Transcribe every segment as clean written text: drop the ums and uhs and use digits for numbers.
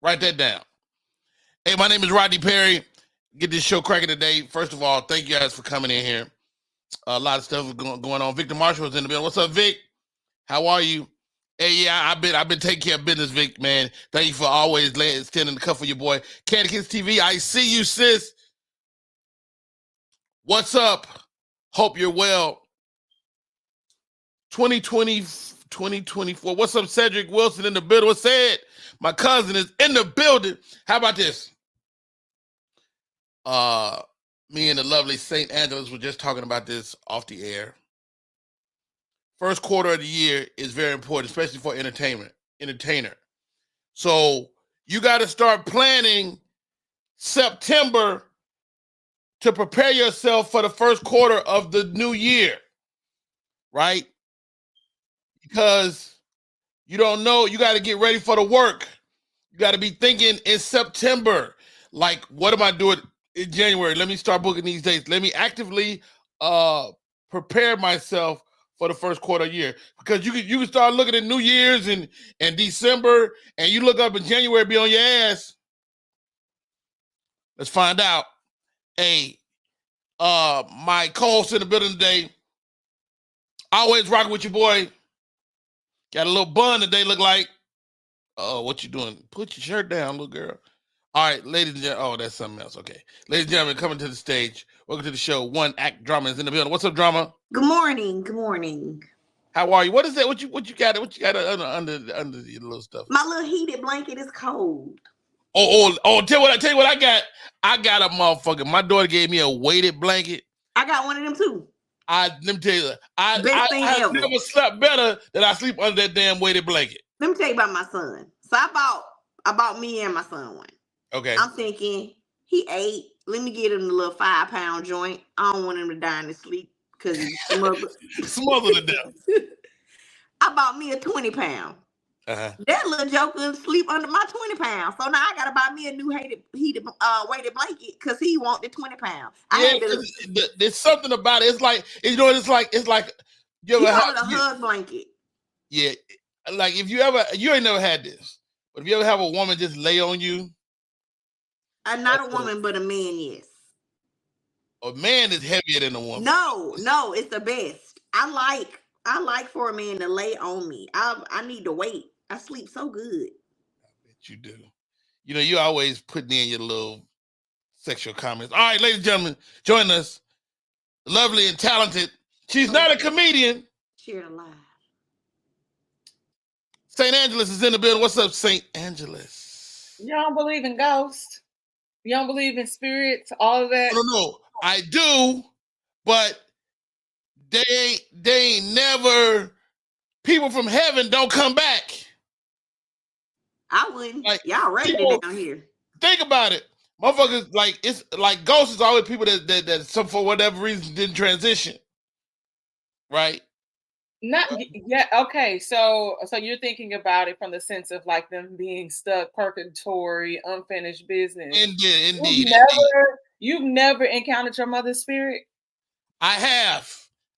Write that down. Hey, my name is Rodney Perry. Get this show cracking today. First of all, thank you guys for coming in here. A lot of stuff is going on. Victor Marshall is in the building. What's up, Vic? How are you? Hey, yeah, I've been taking care of business, Vic, man. Thank you for always standing the cup for your boy. Candy Kids TV, I see you, sis. What's up? Hope you're well. 2020, 2024. What's up, Cedric Wilson in the building? What's said? My cousin is in the building. How about this? Me and the lovely St. Angeles were just talking about this off the air. First quarter of the year is very important, especially for entertainer. So you got to start planning September to prepare yourself for the first quarter of the new year, right? Because you don't know, you got to get ready for the work. You got to be thinking in September, like, what am I doing in January? Let me start booking these dates. Let me actively prepare myself for the first quarter of the year. Because you can start looking at New Year's and December, and you look up in January, be on your ass. Let's find out. Hey, my co-host in the building today, always rocking with your boy. Got a little bun today, look like. Oh, what you doing? Put your shirt down, little girl. All right, ladies and gentlemen. Oh, that's something else. Okay. Ladies and gentlemen, coming to the stage. Welcome to the show. One Act Drama is in the building. What's up, Drama? Good morning. Good morning. How are you? What is that? What you got? What you got under your little stuff? My little heated blanket is cold. Oh! Tell you what I got. I got a motherfucker. My daughter gave me a weighted blanket. I got one of them too. Let me tell you, I never slept better than I sleep under that damn weighted blanket. Let me tell you about my son. So I bought me and my son one. Okay. I'm thinking he 8. Let me get him the little 5-pound joint. I don't want him to die in his sleep because he's smothered to death. I bought me a 20-pound. That little joker sleep under my 20 pounds. So now I gotta buy me a new heated weighted blanket because he want the 20 pounds. There's something about it. It's like it's like you ever have a hug blanket. Yeah, like if you ain't never had this, but if you ever have a woman just lay on you, not a woman, but a man, yes. A man is heavier than a woman. No, it's the best. I like for a man to lay on me. I need to wait. I sleep so good. I bet you do. You know, you always putting in your little sexual comments. All right, ladies and gentlemen, join us. Lovely and talented. She's not a comedian. She's alive. St. Angeles is in the building. What's up, St. Angeles? You don't believe in ghosts? You don't believe in spirits? All of that? No. I do, but they ain't never. People from heaven don't come back. I wouldn't. Like, y'all ready down here. Think about it. Motherfuckers, like, it's like ghosts is always people that some for whatever reason didn't transition. Right? Okay. So you're thinking about it from the sense of like them being stuck, purgatory, unfinished business. Indeed. You've never encountered your mother's spirit? I have.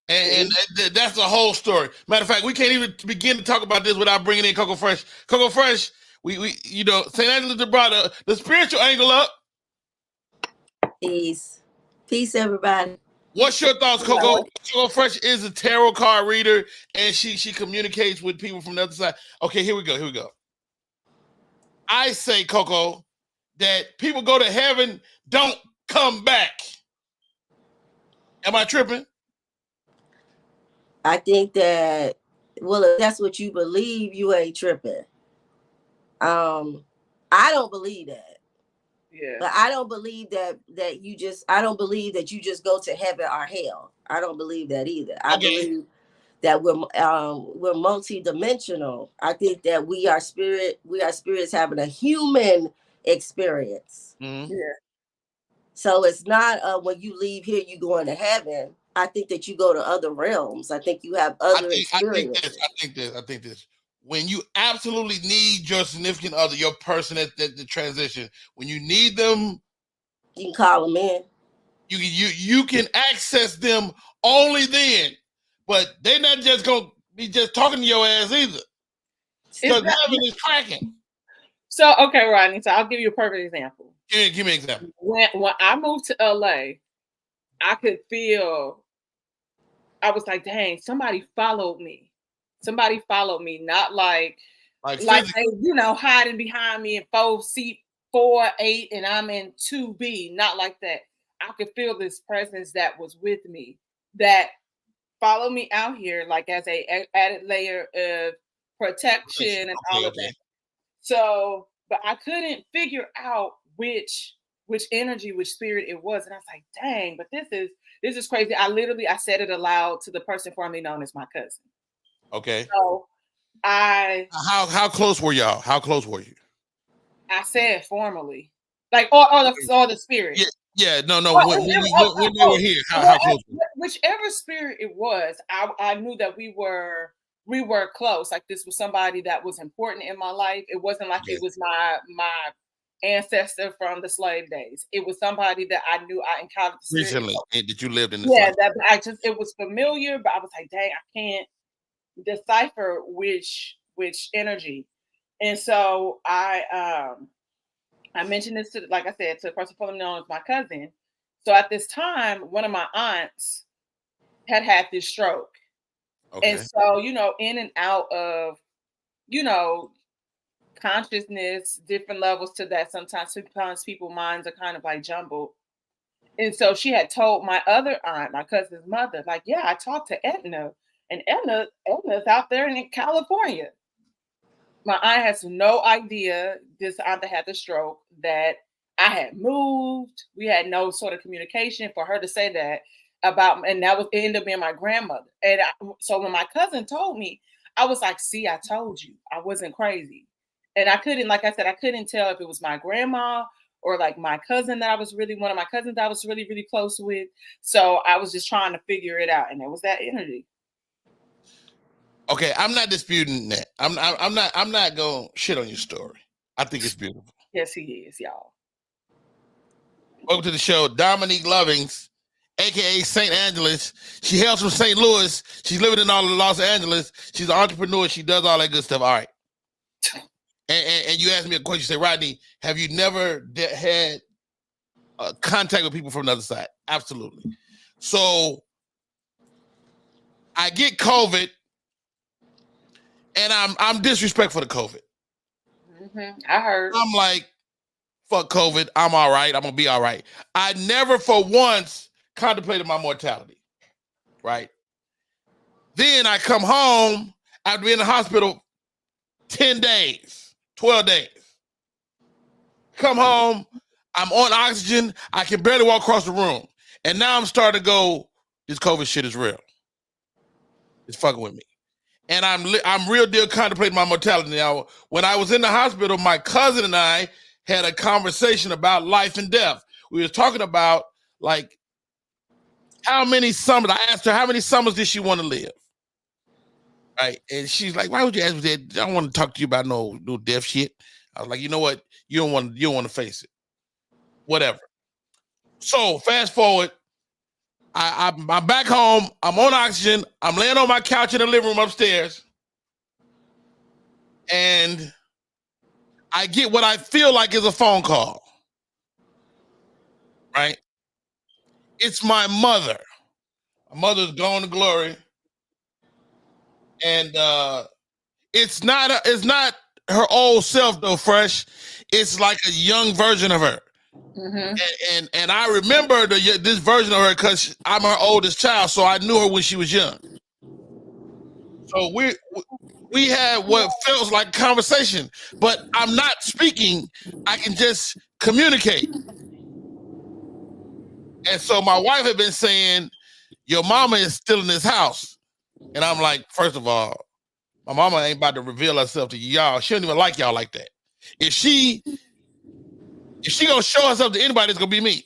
And that's the whole story. Matter of fact, we can't even begin to talk about this without bringing in Coco Fresh. Coco Fresh, we you know, St. Angeles brought the spiritual angle up. Peace, everybody. What's your thoughts, Coco? Coco Fresh is a tarot card reader, and she communicates with people from the other side. Okay, here we go. I say, Coco, that people go to heaven, don't come back. Am I tripping? I think that, well, if that's what you believe, you ain't tripping. I don't believe that. Yeah. But I don't believe that you just go to heaven or hell. I don't believe that either. I believe that we're multidimensional. I think that we are spirits having a human experience. Mm-hmm. Yeah. So it's not when you leave here, you going to heaven. I think that you go to other realms. I think you have other experiences. I think this. When you absolutely need your significant other, your person at the transition, when you need them, you can call them in. You can access them only then, but they're not just gonna be just talking to your ass either. Because heaven is cracking. So, okay, Rodney, so I'll give you a perfect example. Give me an example. When I moved to LA, I could feel, I was like, dang, somebody followed me. Somebody followed me, not like they, hiding behind me in 4 8, and I'm in 2B, not like that. I could feel this presence that was with me, that followed me out here, like as a added layer of protection and all of that. So, but I couldn't figure out which energy, which spirit it was, and I was like, dang, but this is crazy. I said it aloud to the person formerly known as my cousin. Okay. So how close were y'all? How close were you? I said formally, like or the spirit. Yeah. No. When they were here, how close? Whichever spirit it was, I knew that we were close. Like this was somebody that was important in my life. It wasn't like it was my ancestor from the slave days. It was somebody that I knew I encountered recently that you lived in. It was familiar, but I was like, dang, I can't decipher which energy. And so I mentioned this to, like I said, to a person formerly known as my cousin. So at this time, one of my aunts had this stroke. Okay. And so, in and out of, consciousness, different levels to that. Sometimes people's minds are kind of like jumbled. And so she had told my other aunt, my cousin's mother, like, yeah, I talked to Edna, and Edna's out there in California. My aunt has no idea, this aunt that had the stroke, that I had moved. We had no sort of communication for her to say that about, and it ended up being my grandmother. And so when my cousin told me, I was like, see, I told you, I wasn't crazy. And I couldn't, like I said, I couldn't tell if it was my grandma or like my cousin that I was really, one of my cousins that I was really, really close with. So I was just trying to figure it out. And it was that energy. Okay, I'm not disputing that. I'm not going to shit on your story. I think it's beautiful. Yes, he is, y'all. Welcome to the show, Dominique Lovings, aka St. Angeles. She hails from St. Louis. She's living in all of Los Angeles. She's an entrepreneur. She does all that good stuff. All right. And you asked me a question. You say, Rodney, have you never had contact with people from the other side? Absolutely. So I get COVID, and I'm disrespectful to COVID. Mm-hmm. I heard. I'm like, fuck COVID. I'm all right. I'm gonna be all right. I never for once contemplated my mortality. Right. Then I come home after being in the hospital 10 days, 12 days. Come home, I'm on oxygen. I can barely walk across the room. And now I'm starting to go, this COVID shit is real. It's fucking with me. And I'm real deal contemplating my mortality. Now, when I was in the hospital, my cousin and I had a conversation about life and death. We were talking about, like, how many summers, I asked her how many summers did she want to live? Right. And she's like, why would you ask me that? I don't want to talk to you about no death shit. I was like, you know what? You don't want to face it. Whatever. So fast forward, I'm back home. I'm on oxygen. I'm laying on my couch in the living room upstairs. And I get what I feel like is a phone call. Right? It's my mother. My mother's gone to glory. And it's not her old self though, fresh. It's like a young version of her. Mm-hmm. And I remember this version of her because I'm her oldest child, so I knew her when she was young. So we had what feels like conversation, but I'm not speaking. I can just communicate. And so my wife had been saying, your mama is still in this house. And I'm like, first of all, my mama ain't about to reveal herself to y'all. She don't even like y'all like that. If she gonna show herself to anybody, it's gonna be me.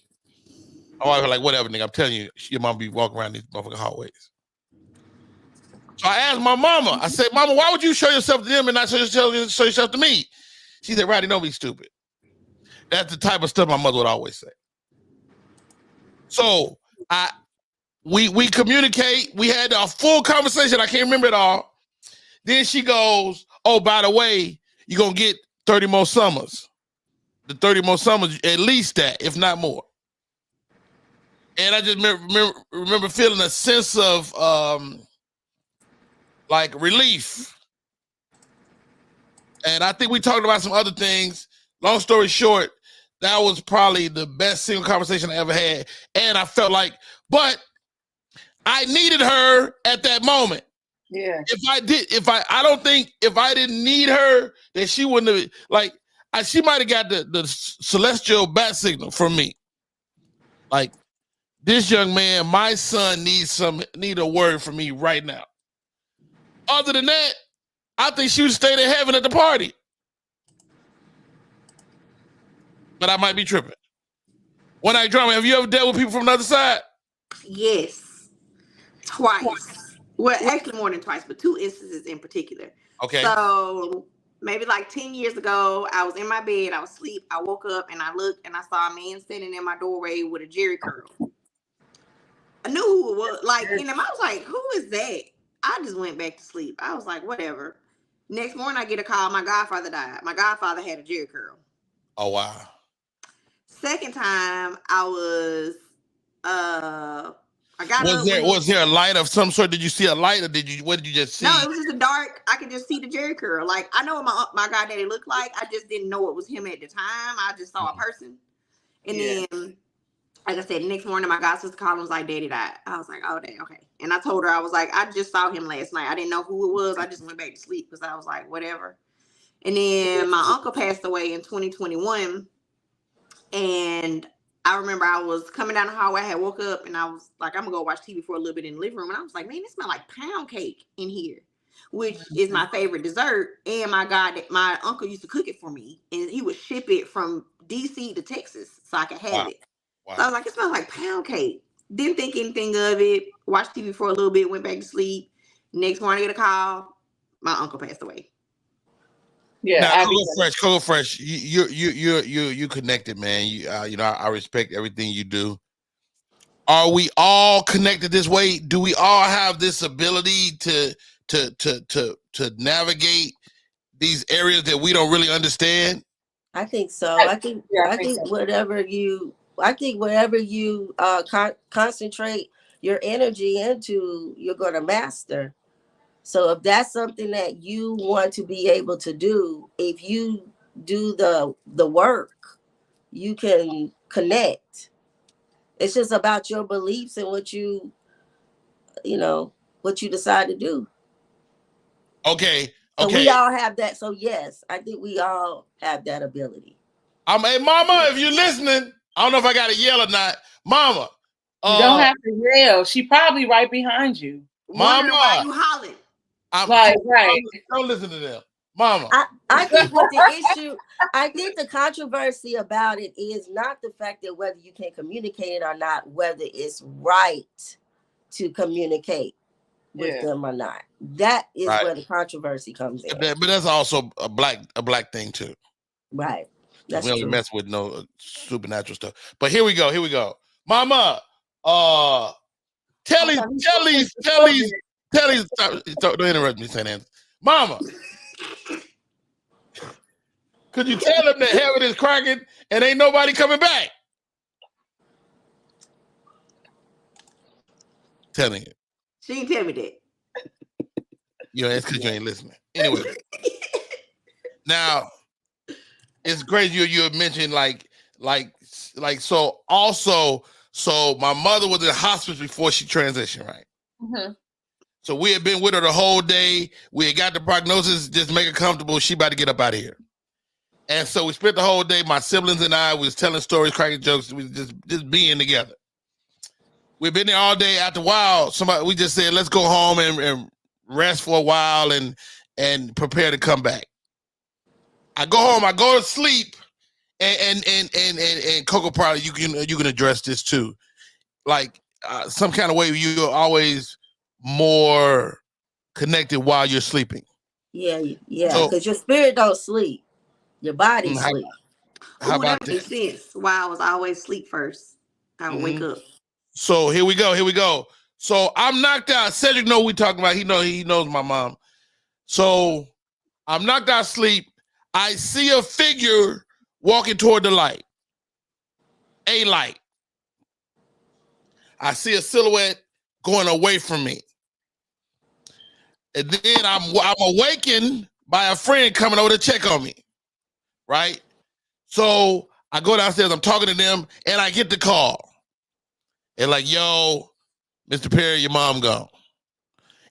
My wife was like, whatever, nigga. I'm telling you, your mama be walking around these motherfucking hallways. So I asked my mama, I said, Mama, why would you show yourself to them and not show yourself to me? She said, Rodney, don't be stupid. That's the type of stuff my mother would always say. So we communicate. We had a full conversation. I can't remember it all. Then she goes, oh, by the way, you're going to get 30 more summers. The 30 more summers, at least that, if not more. And I just remember feeling a sense of like relief. And I think we talked about some other things. Long story short, that was probably the best single conversation I ever had. And I felt like, but I needed her at that moment. Yeah. I don't think if I didn't need her, that she wouldn't have, like, she might have got the celestial bat signal from me. Like, this young man, my son need a word from me right now. Other than that, I think she would stay in heaven at the party. But I might be tripping. One Night Drama, have you ever dealt with people from the other side? Yes. Twice. Well, actually more than twice, but 2 instances in particular. Okay. So maybe like 10 years ago, I was in my bed, I was asleep, I woke up and I looked and I saw a man standing in my doorway with a jerry curl. I knew who it was. Like, and I was like, who is that? I just went back to sleep. I was like, whatever. Next morning, I get a call. My godfather died. My godfather had a jerry curl. Oh, wow. Second time, I was, I got Was there a light of some sort? Did you see a light, or what did you just see? No, it was just a dark. I could just see the jerry curl. Like, I know what my goddaddy looked like. I just didn't know it was him at the time. I just saw a person. And then, like I said, the next morning, my god sister called and was like, Daddy died. I was like, oh, dang, okay. And I told her, I was like, I just saw him last night. I didn't know who it was. I just went back to sleep because I was like, whatever. And then my uncle passed away in 2021. And I remember I was coming down the hallway. I had woke up and I was like, I'm going to go watch TV for a little bit in the living room. And I was like, man, it smells like pound cake in here, which is my favorite dessert. And my uncle used to cook it for me. And he would ship it from DC to Texas so I could have it. Wow. So I was like, it smells like pound cake. Didn't think anything of it. Watched TV for a little bit, went back to sleep. Next morning, I get a call. My uncle passed away. Yeah, now, Coco Fresh, you connected, man. I respect everything you do. Are we all connected this way? Do we all have this ability to navigate these areas that we don't really understand? I think so. I think whatever you concentrate your energy into, you're going to master. So if that's something that you want to be able to do, if you do the work, you can connect. It's just about your beliefs and what you decide to do. Okay. So we all have that. So yes, I think we all have that ability. Hey, Mama, if you're listening, I don't know if I got to yell or not. Mama. You don't have to yell. She probably right behind you. Mama. Why you hollering? Right. Don't listen to them. Mama. I think what the issue, I think the controversy about it is not the fact that whether you can communicate or not, whether it's right to communicate with them or not. That is where the controversy comes in. But that's also a black thing too. Right. That's we don't true. mess with no supernatural stuff. But here we go. Mama, tell these. Don't interrupt me, St. Anthony. Mama, could you tell them that heaven is cracking and ain't nobody coming back? Telling you. She didn't tell me that. It's because you ain't listening. Anyway, now it's crazy you had mentioned so my mother was in hospice before she transitioned, right? Mm-hmm. So we had been with her the whole day. We had got the prognosis, just make her comfortable. She about to get up out of here. And so we spent the whole day, my siblings and I was telling stories, cracking jokes, we just being together. We've been there all day. After a while, we just said, let's go home and rest for a while and prepare to come back. I go home, I go to sleep, and Coco, probably you can address this too. Like some kind of way you're always more connected while you're sleeping. Yeah, because your spirit don't sleep. Your body sleep. How about that? Makes sense. Why I was always sleep first. I would wake up. So here we go. So I'm knocked out. Cedric know we talking about. He knows my mom. So I'm knocked out sleep. I see a figure walking toward the light. A light. I see a silhouette going away from me. And then I'm awakened by a friend coming over to check on me. Right? So I go downstairs, I'm talking to them, and I get the call. And like, yo, Mr. Perry, your mom gone.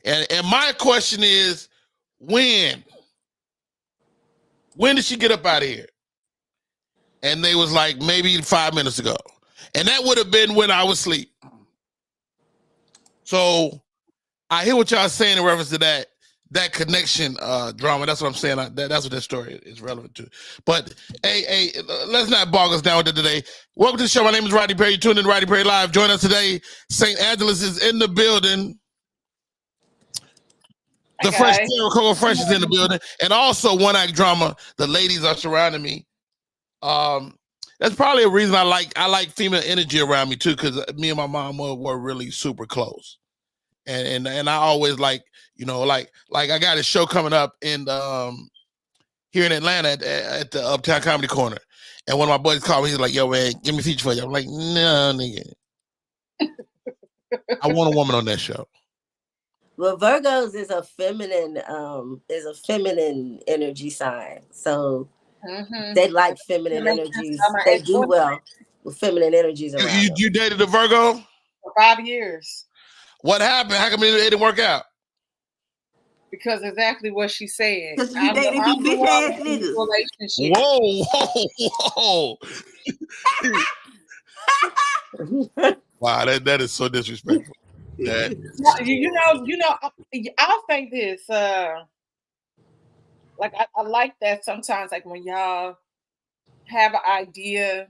And my question is, when? When did she get up out of here? And they was like, maybe 5 minutes ago. And that would have been when I was asleep. So I hear what y'all saying in reference to that connection drama. That's what I'm saying. That's what that story is relevant to. But hey, let's not bog us down with it today. Welcome to the show. My name is Rodney Perry. You tuned in to Rodney Perry Live. Join us today. St. Angeles is in the building. The Fresh Cocoa Fresh is in the building. And also One Act Drama. The ladies are surrounding me. That's probably a reason I like female energy around me too, because me and my mom were really super close. And I always like I got a show coming up in here in Atlanta at the Uptown Comedy Corner. And one of my buddies called me, he's like, yo man, give me a feature for you. I'm like, no, nigga. I want a woman on that show. Well, Virgos is a feminine energy sign. So they like feminine energies. They do well with feminine energies around. You dated a Virgo? For 5 years. What happened? How come it didn't work out? Because exactly what she said. Because you dated these bitch ass niggas. Whoa. Wow, that is so disrespectful. I'll say this. Like I like that sometimes, like when y'all have an idea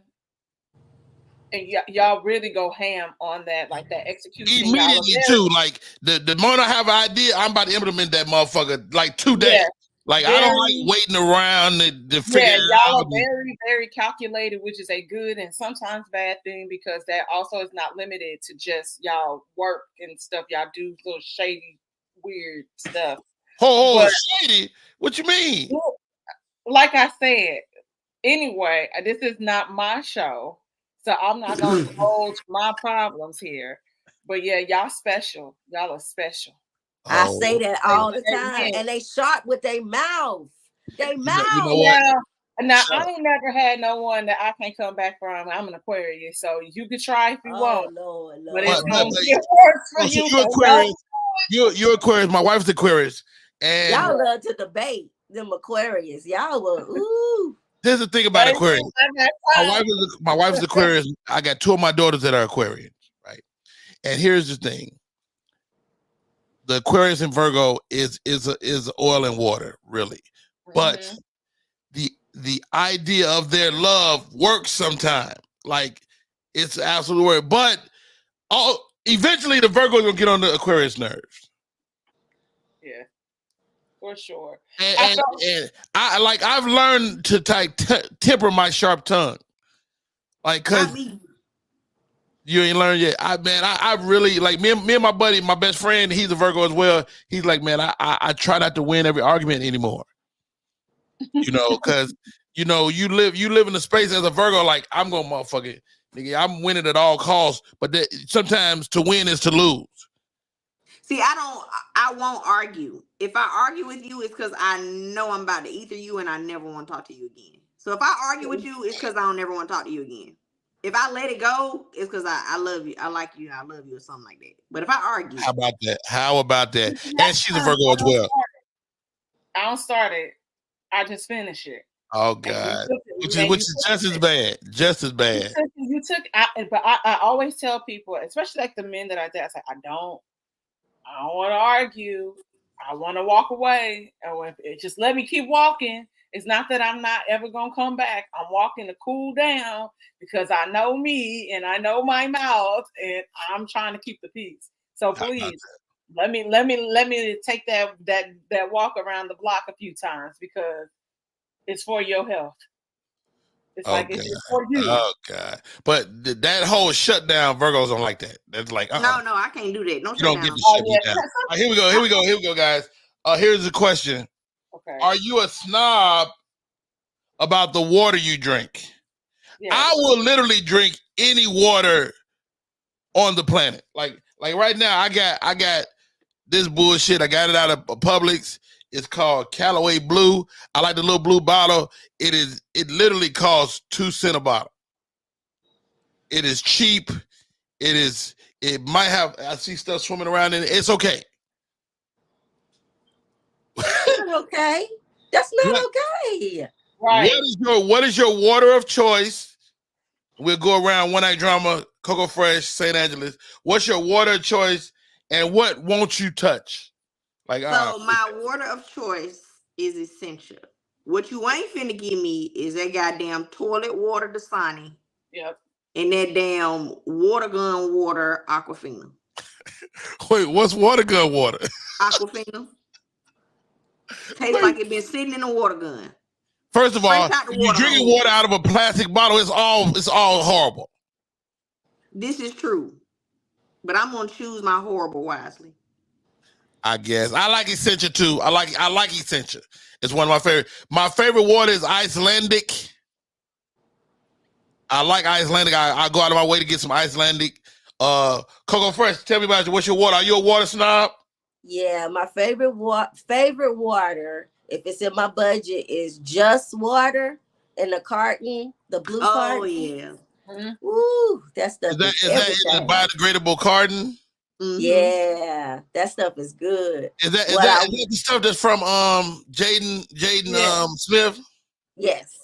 and y'all really go ham on that, like that execution. Immediately too. Like the moment I have an idea, I'm about to implement that motherfucker like 2 days. Yeah. Like I don't like waiting around to figure it out. Y'all are very, very calculated, which is a good and sometimes bad thing, because that also is not limited to just y'all work and stuff. Y'all do little shady, weird stuff. Shady? What you mean? Like I said, anyway, this is not my show, so I'm not gonna divulge my problems here. But yeah, y'all special. Y'all are special. I say that all the time, and they sharp with their mouth. They mouth. You know what? Now I ain't never had no one that I can't come back from. I'm an Aquarius, so you can try if you want. Lord. But it's gonna get worse for you. You're Aquarius. You're Aquarius. My wife's Aquarius. And y'all love to debate them Aquarius. Y'all were ooh. Here's the thing about Aquarius. My wife's Aquarius. I got 2 of my daughters that are Aquarians, right? And here's the thing: the Aquarius and Virgo is oil and water, really. But the idea of their love works sometimes. Like it's absolutely weird. But eventually, the Virgo is gonna get on the Aquarius nerves. Yeah. For sure. And I've learned to temper my sharp tongue. Like, cause you ain't learned yet. I really like me and my buddy, my best friend, he's a Virgo as well. He's like, man, I try not to win every argument anymore. Cause you live in a space as a Virgo, like I'm gonna motherfucker, nigga, I'm winning at all costs. But sometimes to win is to lose. See, I won't argue. If I argue with you, it's because I know I'm about to ether you and I never want to talk to you again. So if I argue with you, it's because I don't ever want to talk to you again. If I let it go, it's because I love you. I like you. I love you or something like that. But if I argue. How about that? And she's a Virgo as well. I don't start it. I just finish it. Oh, God. Which is just as bad. Just as bad. But I always tell people, especially like the men that I date, I say, I don't want to argue. I want to walk away. Just let me keep walking. It's not that I'm not ever going to come back. I'm walking to cool down because I know me and I know my mouth and I'm trying to keep the peace. So please let me take that walk around the block a few times because it's for your health. It's it's for you. Oh God! But that whole shutdown, Virgos don't like that. That's like no, I can't do that. You don't get to shut me down. Right, here we go, guys. Here's the question: okay. Are you a snob about the water you drink. Yeah. I will literally drink any water on the planet. Like right now, I got this bullshit. I got it out of Publix. It's called Callaway Blue. I like the little blue bottle. It literally costs 2 cents a bottle. It is cheap. It might have, I see stuff swimming around in it. It's okay. That's not okay. That's not What? okay. Right. What is your water of choice? We'll go around One Night Drama, Coco Fresh, St. Angeles. What's your water of choice, and what won't you touch? Like, So my water of choice is Essential. What you ain't finna give me is that goddamn toilet water Dasani. Yep. And that damn water gun water Aquafina. Wait, what's water gun water? Aquafina. Tastes like it been sitting in a water gun. First of all, Fresh out the if you water drinking hose. water out of a plastic bottle, it's all horrible. This is true. But I'm gonna choose my horrible wisely. I guess I like Essential too. I like Essential. It's one of my favorite. My favorite water is Icelandic. I like Icelandic. I go out of my way to get some Icelandic. Coco Fresh, tell me about you. What's your water? Are you a water snob? Yeah, my favorite water, if it's in my budget, is Just Water in the carton, the blue carton. Oh yeah. Mm-hmm. Ooh, that stuff Is that in the biodegradable carton? Mm-hmm. Yeah, that stuff is good. Is that the stuff that's from Jaden Yeah. Smith? Yes.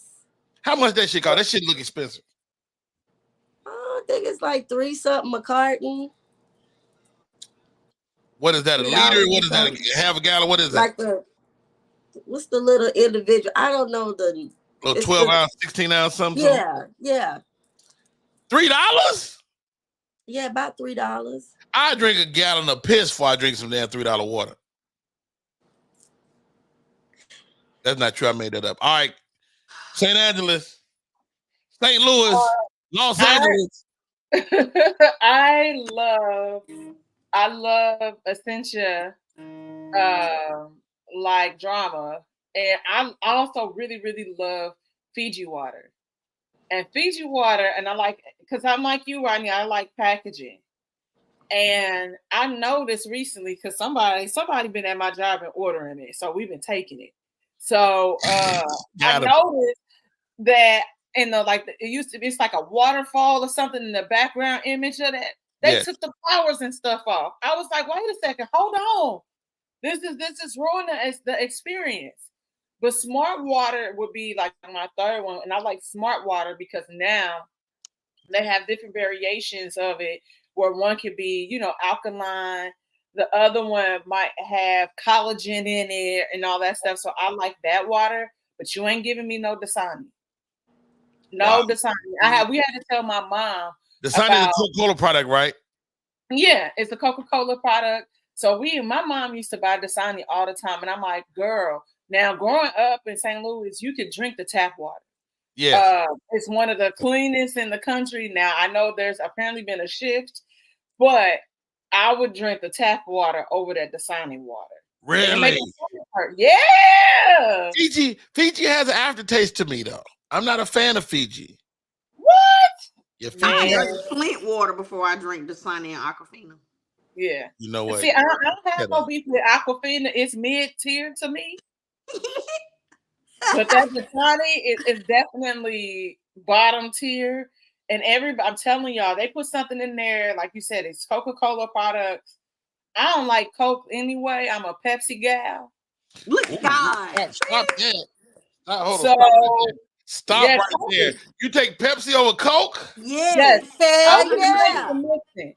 How much that shit cost? That shit look expensive. I think it's like $3 something a carton. What is that? A liter? What is that? Half a gallon? What is that? Like what's the little individual? I don't know the Little 12 ounce, 16 ounce, something. Yeah. $3? Yeah, about $3. I drink a gallon of piss before I drink some damn $3 water. That's not true. I made that up. All right. St. Angeles, St. Louis, Los Angeles. I love Essentia, like drama, and I also really love Fiji water. And Fiji water, and I like, because I'm like you, Rodney, I like packaging. And I noticed recently, because somebody been at my job and ordering it, so we've been taking it. So I noticed that in the it used to be, it's like a waterfall or something in the background image of that. They took the flowers and stuff off. I was like, wait a second, hold on. This is ruining the experience. But Smart Water would be like my third one, and I like Smart Water because now they have different variations of it, where one could be, alkaline. The other one might have collagen in it and all that stuff. So I like that water, but you ain't giving me no Dasani. No Dasani. We had to tell my mom. Dasani is a Coca-Cola product, right? Yeah, it's a Coca-Cola product. So my mom used to buy Dasani all the time, and I'm like, girl. Now growing up in St. Louis, you could drink the tap water. Yeah, it's one of the cleanest in the country. Now I know there's apparently been a shift, but I would drink the tap water over that Dasani water. Really? Yeah. Fiji has an aftertaste to me though. I'm not a fan of Fiji. What? Yeah, I drink Flint water before I drink Dasani and Aquafina. Yeah. You know what? See, I don't have no beef with Aquafina. It's mid-tier to me. But that Dasani is definitely bottom tier. And I'm telling y'all, they put something in there, like you said, it's Coca-Cola products. I don't like Coke anyway. I'm a Pepsi gal. Look, God. Stop that. Stop right there. You take Pepsi over Coke? Yes. Coke is made for mixing.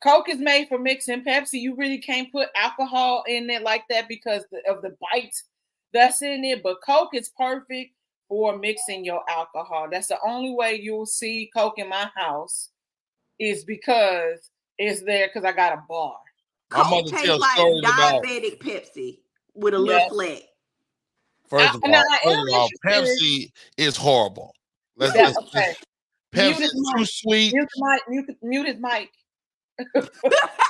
Coke is made for mixing. Pepsi, you really can't put alcohol in it like that because of the bite that's in it. But Coke is perfect for mixing your alcohol. That's the only way you'll see Coke in my house is because it's there because I got a bar. Coke tastes like diabetic Pepsi with a little flat. First of all, Pepsi is horrible. Pepsi is too sweet. Mute his mic.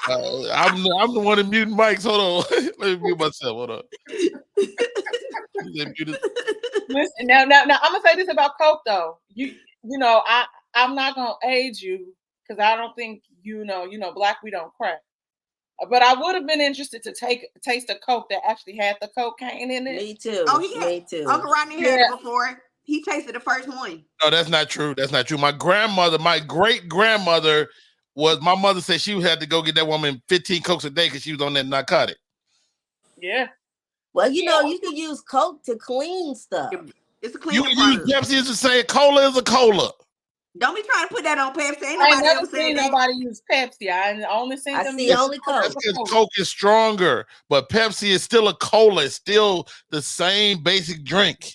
I'm the one in muting mics. Hold on. Let me mute myself. Hold on. Listen, now, I'm gonna say this about Coke though. You know, I'm not gonna age you because I don't think you know, black we don't crack. But I would have been interested to taste a Coke that actually had the cocaine in it. Me too. Oh, Me too. Uncle Rodney had it before. He tasted the first one. No, that's not true. That's not true. My great grandmother my mother said she had to go get that woman 15 Cokes a day because she was on that narcotic. Yeah. Well, you know, you can use Coke to clean stuff. It's a cleaning product. You can use Pepsi to say cola is a cola. Don't be trying to put that on Pepsi. Ain't I nobody never else seen nobody use Pepsi. I only seen them use only Coke. That's because Coke is stronger, but Pepsi is still a cola. It's still the same basic drink.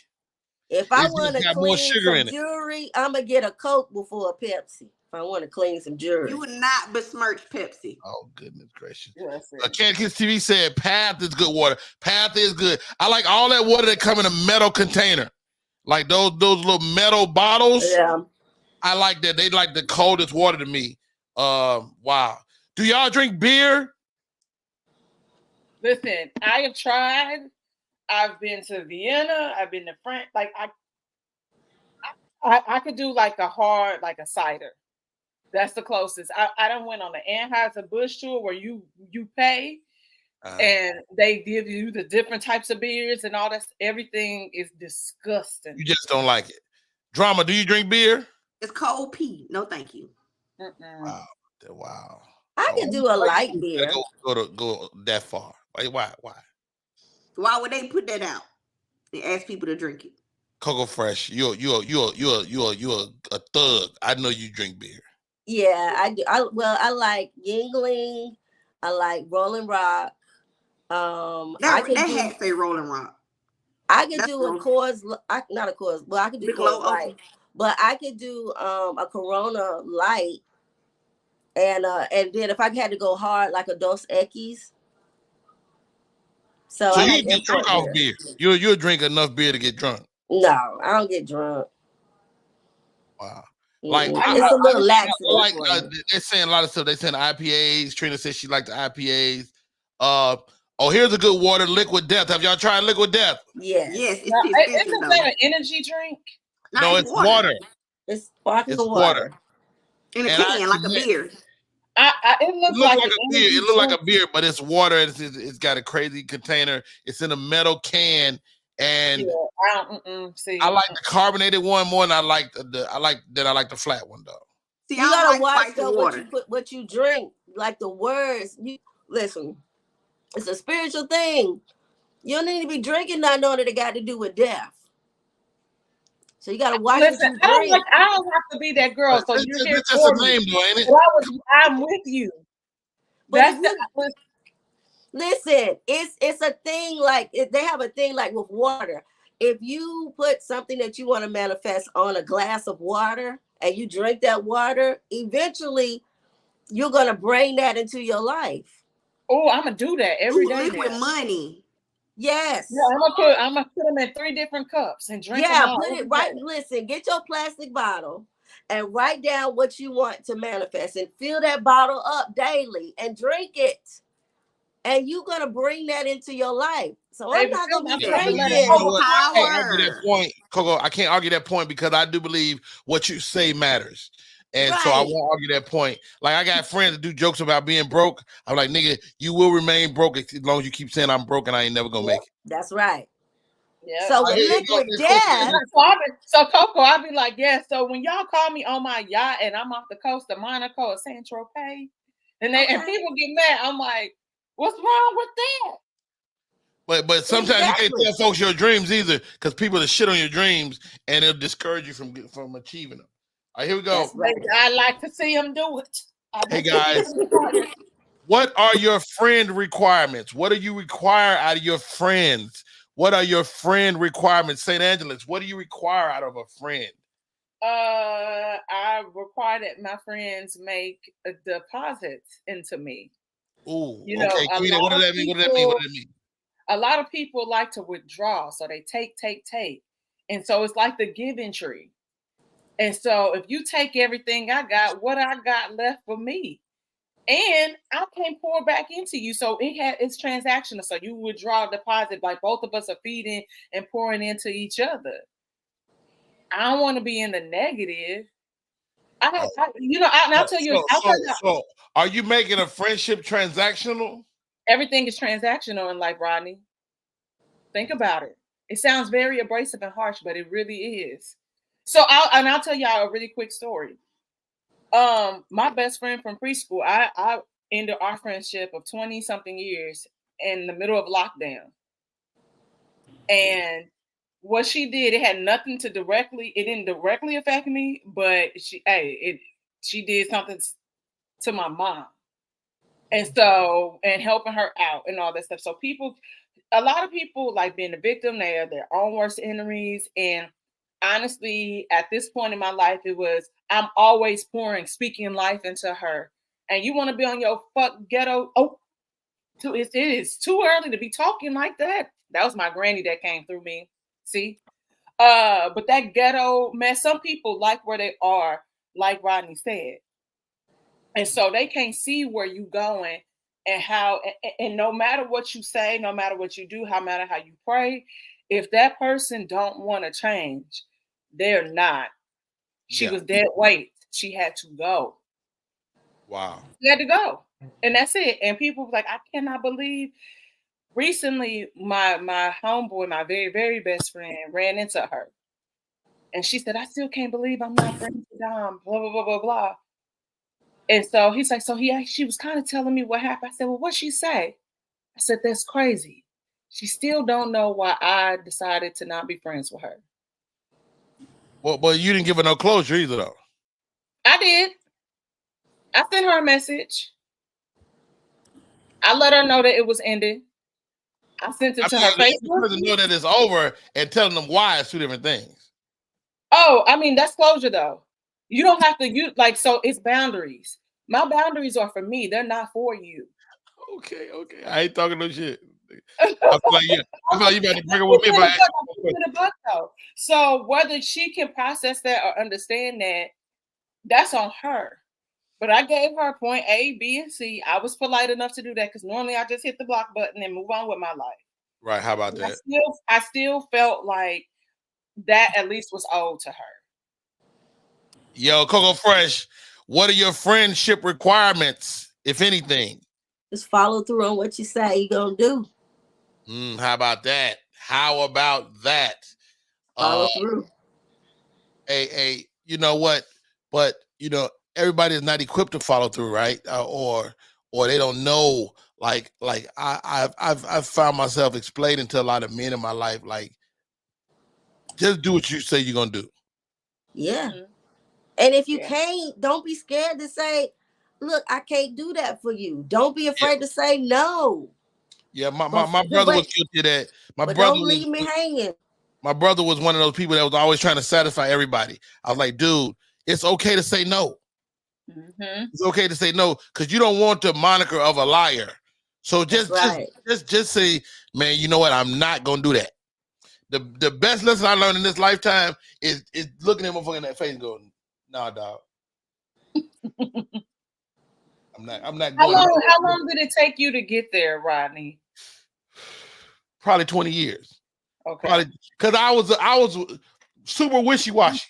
If I want to clean some jewelry, I'm going to get a Coke before a Pepsi. If I want to clean some jewelry. You would not besmirch Pepsi. Oh, goodness gracious. Cat Kids TV said Path is good water. Path is good. I like all that water that come in a metal container. Like those little metal bottles. Yeah. I like that. They like the coldest water to me. Wow. Do y'all drink beer? Listen, I have tried. I've been to Vienna. I've been to France. Like I could do like a hard, like a cider. That's the closest. I done went on the Anheuser-Busch tour where you pay and they give you the different types of beers and all that. Everything is disgusting. You just don't like it. Drama, do you drink beer? It's cold pee. No, thank you. Wow. I can do a light beer. Go that far. Why? Why would they put that out and ask people to drink it? Cocoa Fresh, you're a thug. I know you drink beer. Yeah, I do. I like Yingling. I like Rolling Rock. That had to say Rolling Rock. I could do a Coors, not a Coors. Well, I could do Coors Light, but I could do a Corona Light, and then if I had to go hard, like a Dos Equis. So you get drunk off beer. You'll drink enough beer to get drunk. No, I don't get drunk. Wow. Like it's a little laxative. Like they're saying a lot of stuff. They're saying IPAs. Trina says she liked the IPAs. Here's a good water, Liquid Death. Have y'all tried Liquid Death? Yes. It's isn't that an energy drink? No, it's water. It's sparkling water. In a can, like a beer. It looks like a beer. It looks like a beer, but it's water. It's got a crazy container. It's in a metal can, and I like the carbonated one more than I like the flat one though. See, you gotta watch though what you drink, like the words. You listen. It's a spiritual thing. You don't need to be drinking not knowing that it got to do with death. So you gotta watch what you drink. I don't have to be that girl. So you're here for me. Name, though, ain't it? I'm with you. Listen, it's a thing like they have a thing like with water. If you put something that you want to manifest on a glass of water and you drink that water, eventually you're gonna bring that into your life. Oh, I'm gonna do that every day. Liquid money. Yes. Yeah, I'm gonna put them in 3 different cups and drink them all. Put it right. Listen, get your plastic bottle and write down what you want to manifest and fill that bottle up daily and drink it. And you're gonna bring that into your life. So I'm not gonna be drinking. I can't argue that point, Coco. I can't argue that point because I do believe what you say matters. And so I won't argue that point. Like I got friends that do jokes about being broke. I'm like, nigga, you will remain broke as long as you keep saying I'm broke and I ain't never gonna make it. That's right. Yeah. So with Liquid Death. So Coco, I'll be like, yeah. So when y'all call me on my yacht and I'm off the coast of Monaco or Saint Tropez, and people get mad, I'm like, what's wrong with that? But sometimes you can't tell folks your dreams either because people will shit on your dreams and it'll discourage you from achieving them. All right, here we go. Right. I like to see them do it. Hey guys, what are your friend requirements? What do you require out of your friends? What are your friend requirements? St. Angeles, what do you require out of a friend? I require that my friends make a deposit into me. Ooh, okay. What does that mean? A lot of people like to withdraw, so they take. And so it's like the giving tree. And so if you take everything I got, what I got left for me? And I can pour back into you. So it's transactional. So you withdraw a deposit, like both of us are feeding and pouring into each other. I don't want to be in the negative. I'll tell you, So are you making a friendship transactional? everything is transactional in life, Rodney. Think about it. It sounds very abrasive and harsh, but it really is. So I'll tell y'all a really quick story. My best friend from preschool, I ended our friendship of 20 something years in the middle of lockdown. And what she did, it didn't directly affect me, but she did something to my mom. And so, and helping her out and all that stuff. So a lot of people like being a victim, they are their own worst enemies. And honestly, at this point in my life, I'm always speaking life into her. And you want to be on your ghetto. It is too early to be talking like that. That was my granny that came through me. See? But that ghetto, man, some people like where they are, like Rodney said. And so they can't see where you going and how, and no matter what you say, no matter what you do, no matter how you pray, if that person don't want to change, they're not. She was dead weight. She had to go. Wow. She had to go. And that's it. And people were like, I cannot believe. Recently, my homeboy, my very, very best friend, ran into her. And she said, I still can't believe I'm not friends with Dom, blah, blah, blah, blah, blah. And so he's like, she was kind of telling me what happened. I said, well, what'd she say? I said, that's crazy. She still don't know why I decided to not be friends with her. Well, but you didn't give her no closure either, though. I did. I sent her a message. I let her know that it was ended. I sent it to her Facebook. To know that it's over and telling them why is two different things. Oh, I mean, that's closure, though. You don't have to so it's boundaries. My boundaries are for me. They're not for you. Okay. I ain't talking no shit. I feel like you about to bring it with me if I ask you. So whether she can process that or understand that, that's on her. But I gave her point A, B, and C. I was polite enough to do that because normally I just hit the block button and move on with my life. Right. How about that? I still felt like that at least was owed to her. Yo, Coco Fresh, what are your friendship requirements, if anything? Just follow through on what you say you're going to do. How about that? Follow through. Hey, you know what? But, everybody is not equipped to follow through, right? Or they don't know. Like I've found myself explaining to a lot of men in my life, like, just do what you say you're gonna do. Yeah. Mm-hmm. And if you can't, don't be scared to say, look, I can't do that for you. Don't be afraid to say no. Yeah, my brother was guilty of that. But don't leave me hanging. My brother was one of those people that was always trying to satisfy everybody. I was like, dude, it's okay to say no. Mm-hmm. It's okay to say no because you don't want the moniker of a liar. So just say, man, you know what? I'm not gonna do that. The best lesson I learned in this lifetime is looking at motherfucker in that face and going, nah, dog. I'm not going. How long did it take you to get there, Rodney? Probably 20 years. Okay. Probably because I was super wishy-washy.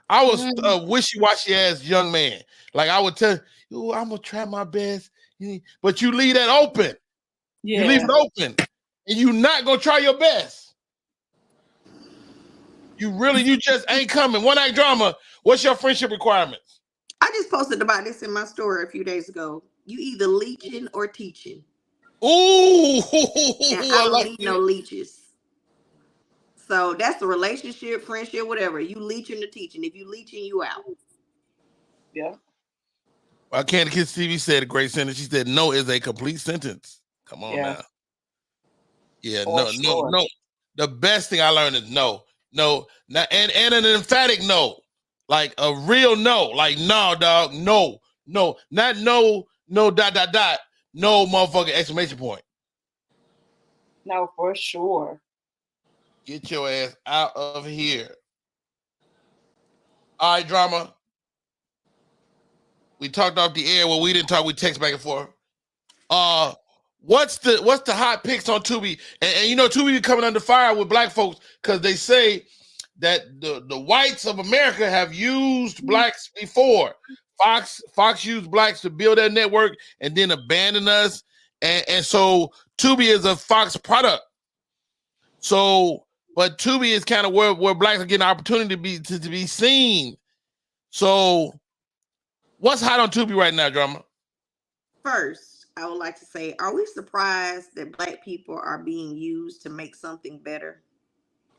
I was a wishy-washy ass young man. Like I would tell you, I'm gonna try my best, but you leave that open. Yeah. You leave it open, and you're not gonna try your best. You just ain't coming. One night drama. What's your friendship requirements? I just posted about this in my story a few days ago. You either leeching or teaching. Ooh, and I don't need no leeches. So that's the relationship, friendship, whatever. You leeching or teaching. If you leeching, you out. Yeah. Well, Candy Kids TV said a great sentence. She said, "No is a complete sentence." Come on now. Yeah, no. The best thing I learned is no, and an emphatic no, like a real no, like no, dog, no, not no, dot, no, motherfucking exclamation point. No, for sure. Get your ass out of here. All right, drama. We talked off the air. Well, we didn't talk. We text back and forth. What's the hot picks on Tubi? And you know, Tubi be coming under fire with black folks because they say that the whites of America have used blacks before. Fox used blacks to build their network and then abandon us. And so Tubi is a Fox product. So, but Tubi is kind of where blacks are getting an opportunity to be seen. So, what's hot on Tubi right now, Drama? First, I would like to say, are we surprised that black people are being used to make something better?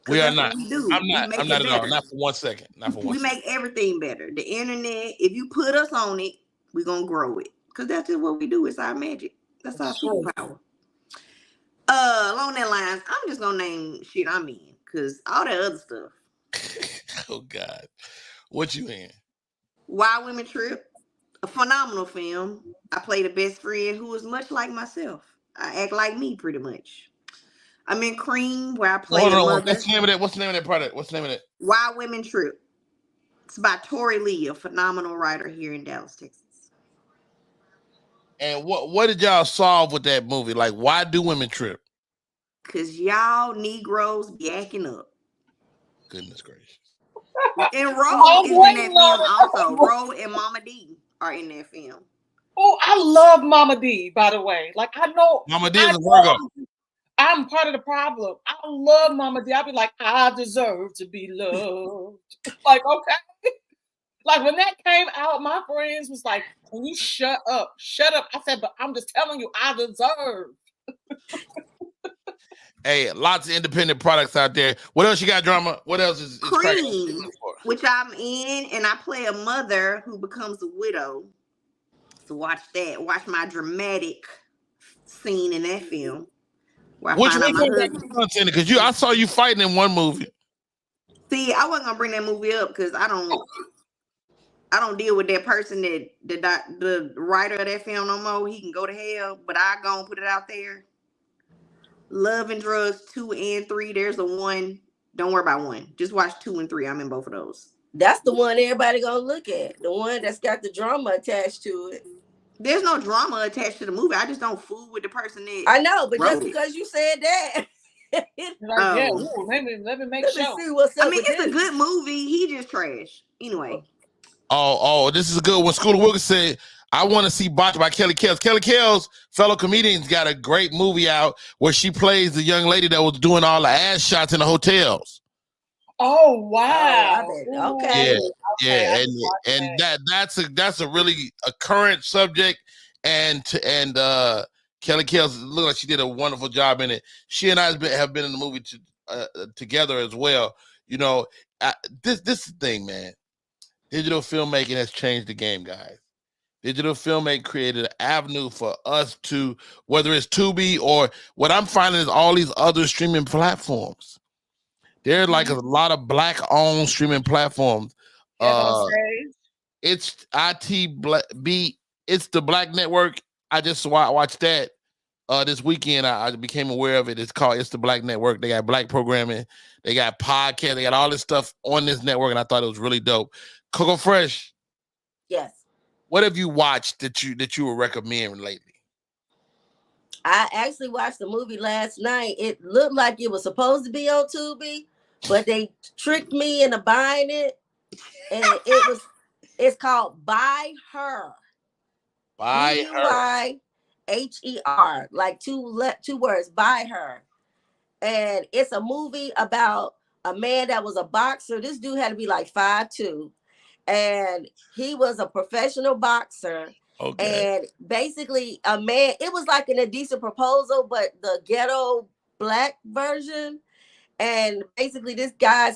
We are not. We do. I'm not at all. Not for 1 second. Not for 1 we second. make everything better. The internet, if you put us on it, we're going to grow it. Because that's just what we do. It's our magic. That's our superpower. Along that lines, I'm just going to name shit I'm in. Because all that other stuff. Oh, God. What you in? Why Women Trip. A phenomenal film. I play the best friend who is much like myself. I act like me, pretty much. I'm in Cream, where I play a mother. What's the name of that? What's the name of that product? What's the name of that? Why Women Trip. It's by Tori Lee, a phenomenal writer here in Dallas, Texas. And what did y'all solve with that movie? Like, why do women trip? Because y'all Negroes be acting up. Goodness gracious. And Ro is in that film also. Ro and Mama D are in that film. Oh, I love Mama D, by the way. Like, I know. Mama D is a Virgo. I'm part of the problem. I love Mama D. I'll be like, I deserve to be loved. Like, okay. Like, when that came out, my friends was like, can you shut up? Shut up. I said, but I'm just telling you, I deserve. Hey, lots of independent products out there. What else you got, Drama? What else is Cream, which I'm in, and I play a mother who becomes a widow. So watch that. Watch my dramatic scene in that film. Which one? Because I saw you fighting in one movie. See, I wasn't gonna bring that movie up because I don't deal with that person that the writer of that film no more. He can go to hell, but I gonna put it out there. Love and Drugs 2 and 3. There's a 1. Don't worry about 1. Just watch 2 and 3. I'm in both of those. That's the one everybody gonna look at. The one that's got the drama attached to it. There's no drama attached to the movie. I just don't fool with the person that I know, but just because you said that. Let me make sure. See what's up. I mean, it's a good movie. He just trash. Anyway. Oh, this is a good one. School of Wilkins said, I want to see Botched by Kelly Kells. Kelly Kells, fellow comedians, got a great movie out where she plays the young lady that was doing all the ass shots in the hotels. Oh wow! Okay. Yeah, and that's a really a current subject, and Kelly Kells looked like she did a wonderful job in it. She and I have been in the movie together as well. You know, this is the thing, man. Digital filmmaking has changed the game, guys. Digital filmmaking created an avenue for us to, whether it's Tubi or what I'm finding is all these other streaming platforms. There are like a lot of black-owned streaming platforms. It's it's the Black Network. I just watched that this weekend. I became aware of it. It's called It's the Black Network. They got black programming. They got podcasts. They got all this stuff on this network, and I thought it was really dope. Coco Fresh. Yes. What have you watched that you would recommend lately? I actually watched the movie last night. It looked like it was supposed to be on Tubi, but they tricked me into buying it. And it's called By Her. By Her. Her. Like two words, By Her. And it's a movie about a man that was a boxer. This dude had to be like 5'2". And he was a professional boxer. Okay. And basically a man, it was like an Indecent Proposal, but the ghetto black version. And basically this guy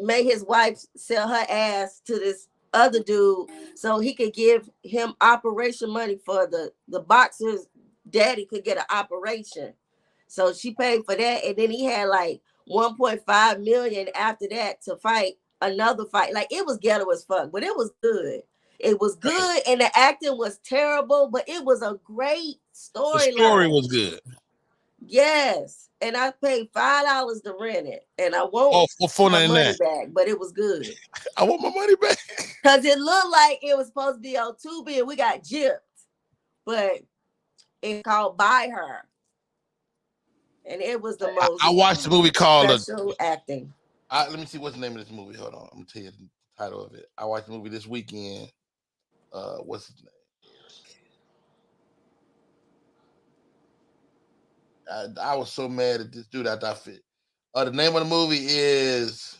made his wife sell her ass to this other dude so he could give him operation money for the boxer's daddy could get an operation. So she paid for that. And then he had like 1.5 million after that to fight another fight. Like, it was ghetto as fuck, but it was good. It was good, and the acting was terrible, but it was a great storyline. The story was good. Yes. And I paid $5 to rent it. And I Oh, want for my money $4.99. back, but it was good. I want my money back. Because it looked like it was supposed to be on Tubi and we got gypped. But it's called By Her. And it was the most I watched a movie called special acting. let me see what's the name of this movie. Hold on, I'm gonna tell you the title of it. I watched the movie this weekend. What's his name? I was so mad at this dude after I fit. The name of the movie is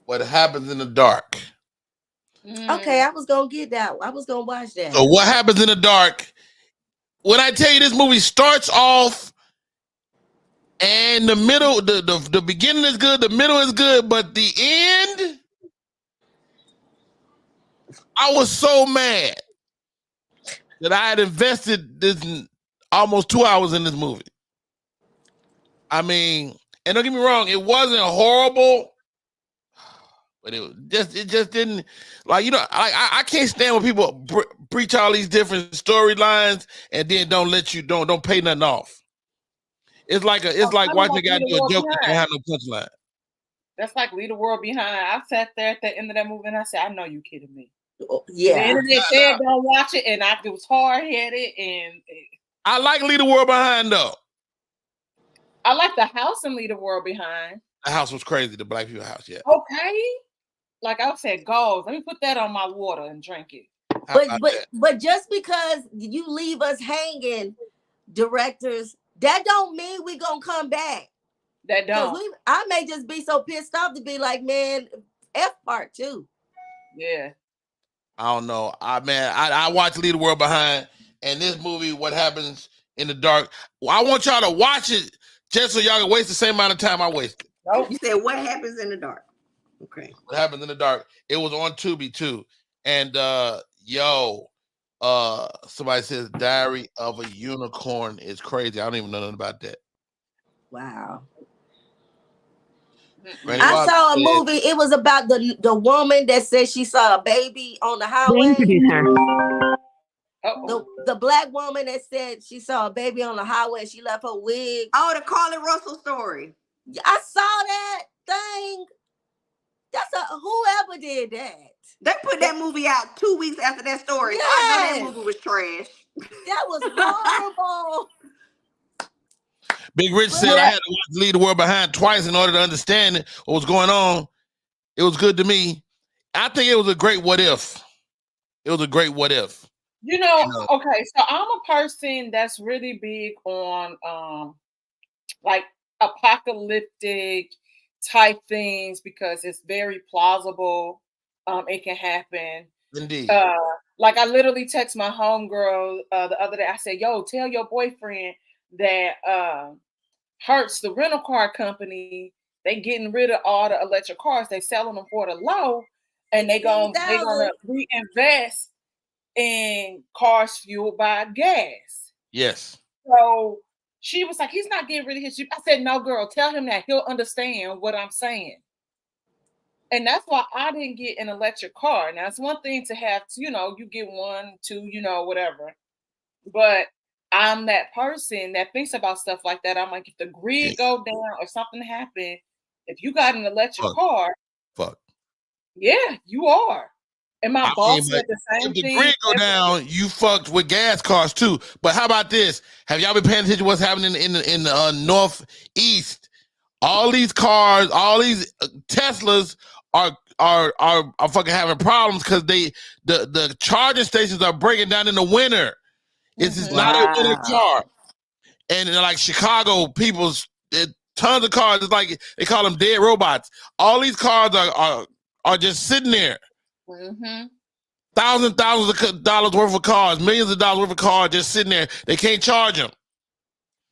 What Happens in the Dark. Okay, I was gonna get that. I was gonna watch that. So What Happens in the Dark? When I tell you this movie starts off and the middle, the beginning is good, the middle is good, but the end, I was so mad that I had invested this almost 2 hours in this movie. I mean, and don't get me wrong, it wasn't horrible, but it just didn't, like, you know, I can't stand when people preach all these different storylines and then don't pay nothing off. It's like watching a guy do a joke that don't have no punchline. That's like Leave the World Behind. I sat there at the end of that movie and I said, I know you kidding me. Yeah. The internet said don't watch it, and it was hard headed, and I like Leave the World Behind though. I like The House and Leave the World Behind. The house was crazy, the black people house, yeah. Okay. Like I said, goals. Let me put that on my water and drink it. But just because you leave us hanging, directors, that don't mean we gonna come back. That don't. I may just be so pissed off to be like, man, F part 2. Yeah. I don't know. I watched Leave the World Behind, and this movie, What Happens in the Dark. I want y'all to watch it just so y'all can waste the same amount of time I wasted. Nope. You said What Happens in the Dark. Okay. What Happens in the Dark. It was on Tubi too. And somebody says Diary of a Unicorn is crazy. I don't even know nothing about that. Wow. I saw a movie. It was about the woman that said she saw a baby on the highway. The black woman that said she saw a baby on the highway and she left her wig. Oh, the Carly Russell story. I saw that thing. Whoever did that. They put that movie out 2 weeks after that story. Yes. So I know that movie was trash. That was horrible. Big Rich said I had to watch Leave the World Behind twice in order to understand what was going on. It was good to me. I think it was a great what if. It was a great what if. You know, okay, so I'm a person that's really big on like apocalyptic type things because it's very plausible. It can happen. Indeed. Like I literally text my homegirl the other day. I said, yo, tell your boyfriend that Hertz, the rental car company, they getting rid of all the electric cars. They selling them for the low, and they gonna reinvest in cars fueled by gas. Yes. So she was like, he's not getting rid of his Jeep. I said, no, girl, tell him that he'll understand what I'm saying. And that's why I didn't get an electric car. Now, it's one thing to have, you get 1, 2, whatever. But I'm that person that thinks about stuff like that. I'm like, if the grid go down or something happen, if you got an electric car, yeah, you are. And my boss said the same thing. If the grid go down, you fucked with gas cars too. But how about this? Have y'all been paying attention to what's happening in the northeast? All these cars, all these Teslas are fucking having problems because the charging stations are breaking down in the winter. It's not a winter car. And like Chicago, tons of cars. It's like they call them dead robots. All these cars are just sitting there. Mm-hmm. Thousands of dollars worth of cars, millions of dollars worth of cars just sitting there. They can't charge them.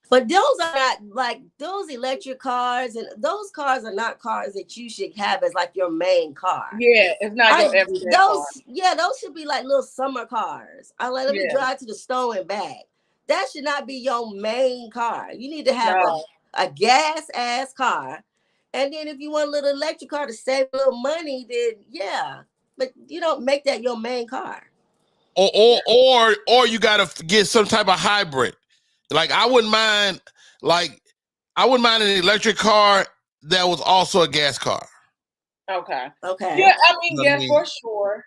But those are not like those electric cars, and those cars are not cars that you should have as like your main car. Yeah, it's not your everyday car. Yeah, those should be like little summer cars. I let me drive to the store and back. That should not be your main car. You need to have a gas ass car. And then if you want a little electric car to save a little money, then yeah. But you don't make that your main car. or you gotta get some type of hybrid. Like I wouldn't mind an electric car that was also a gas car. Okay. Okay. Yeah, I mean, You know what yeah, I mean? for sure.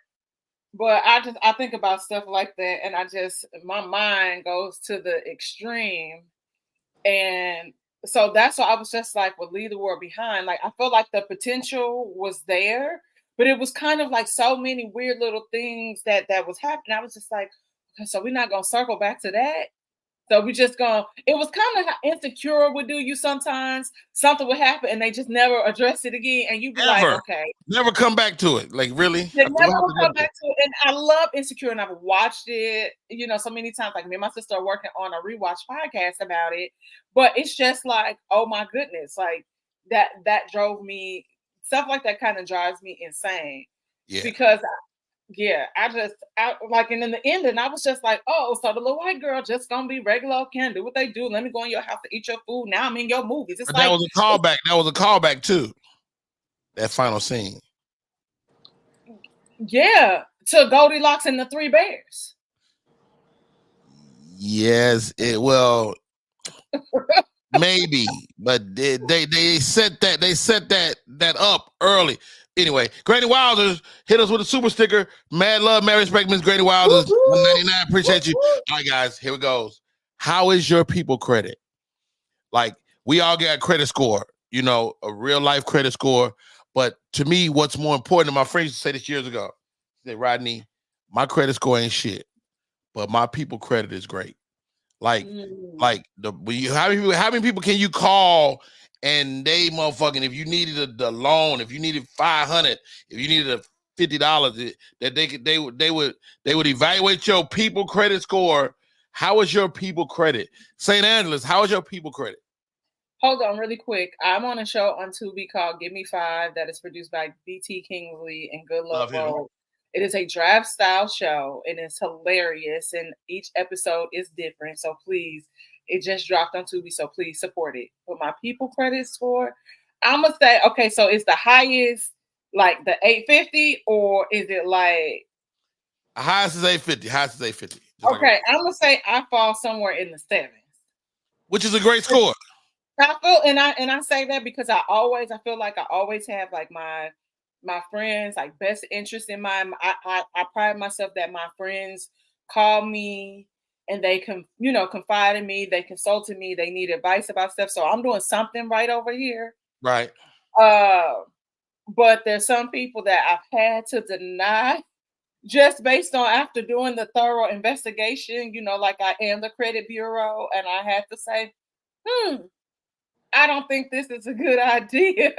But I think about stuff like that, and my mind goes to the extreme, and so that's why I was just like, "Well, leave the world behind." Like I felt like the potential was there, but it was kind of like so many weird little things that was happening. I was just like, "Okay, so we're not gonna circle back to that." So we just going. It was kind of how Insecure would do you sometimes. Something would happen and they just never address it again, and you'd be like, Ever. "Okay." Never come back to it. Like really? They What never will happened come there? back to it. And I love Insecure, and I've watched it, so many times. Like me and my sister are working on a rewatch podcast about it. But it's just like, oh my goodness, like that drove me. Stuff like that kind of drives me insane Yeah. because I like, and in the end, and I was just like, oh, so the little white girl just gonna be regular, can do what they do. Let me go in your house to eat your food. Now I'm in your movies. It's But like that was a callback. That was a callback too. That final scene. yeah, to Goldilocks and the Three Bears. Yes, maybe, but they set that up early. Anyway, Granny Wilders hit us with a super sticker. Mad love, mad respect, Miss Granny Wilders. $1.99. Appreciate you. All right, guys, here it goes. How is your people credit? Like we all get a credit score, a real life credit score. But to me, what's more important, and my friends used to say this years ago, they said, Rodney, my credit score ain't shit, but my people credit is great. Like how many people can you call and they motherfucking, if you needed the loan, if you needed 500, if you needed a $50, that they would evaluate your people credit score. How is your people credit? St. Angeles, how is your people credit? Hold on really quick. I'm on a show on Tubi called Give Me Five that is produced by BT Kingsley and Good Luck Love him. Road. It is a draft style show and it's hilarious, and each episode is different. So please, it just dropped on Tubi, so please support it. But my people credit score, I'm gonna say, okay, so it's the highest, like the 850, or is it like Highest is 850. Highest is 850. okay, I'm gonna say I fall somewhere in the 7s. Which is a great score. I feel, and I say that because I feel like I always have like my friends like best interest in mind. I pride myself that my friends call me and they can confide in me, they consulted me, they need advice about stuff. So I'm doing something right over here. Right. But there's some people that I've had to deny just based on after doing the thorough investigation, like I am the credit bureau, and I had to say, I don't think this is a good idea.